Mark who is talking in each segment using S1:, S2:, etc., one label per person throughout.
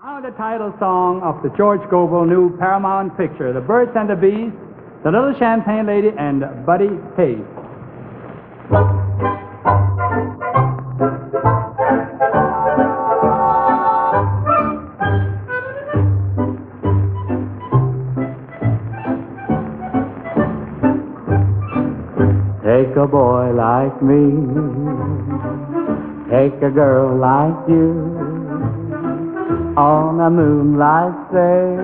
S1: Now the title song of the George Gobel new Paramount picture, The Birds and the Bees, The Little Champagne Lady, and Buddy Hayes.
S2: Take a boy like me, take a girl like you, on a moonlight sail,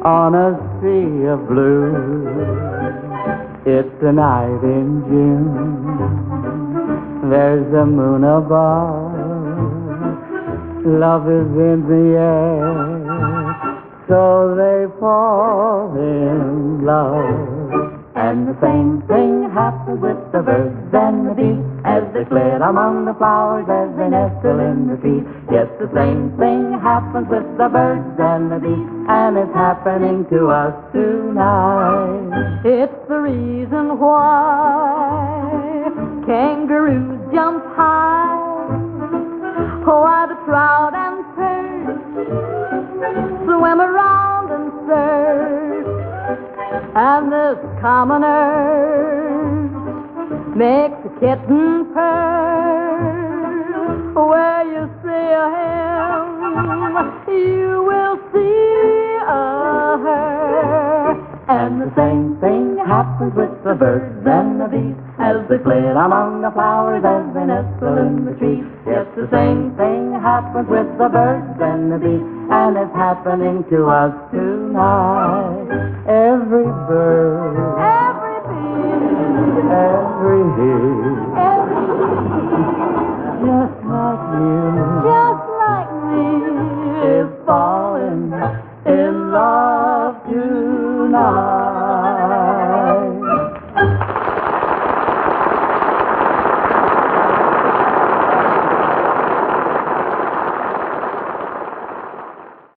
S2: on a sea of blue. It's a night in June, there's a moon above, love is in the air, so they fall in love. And the same thing happens with the birds and the bees as they flit among the flowers as they nestle in the trees. Yes, the same thing happens with the birds and the bees, and it's happening to us tonight.
S3: It's the reason why kangaroos jump high, why the trout and perch swim around and surf, and this commoner makes a kitten purr. Where you see him, you will see a her.
S2: And the same thing happens with the birds and the bees as they flit among the flowers as they nestle in the trees. Yes, the same thing happens with the birds and the bees, and it's happening to us tonight. Every bird,
S3: Every bee,
S2: every bee, just like you,
S3: just like me,
S2: is falling in love tonight.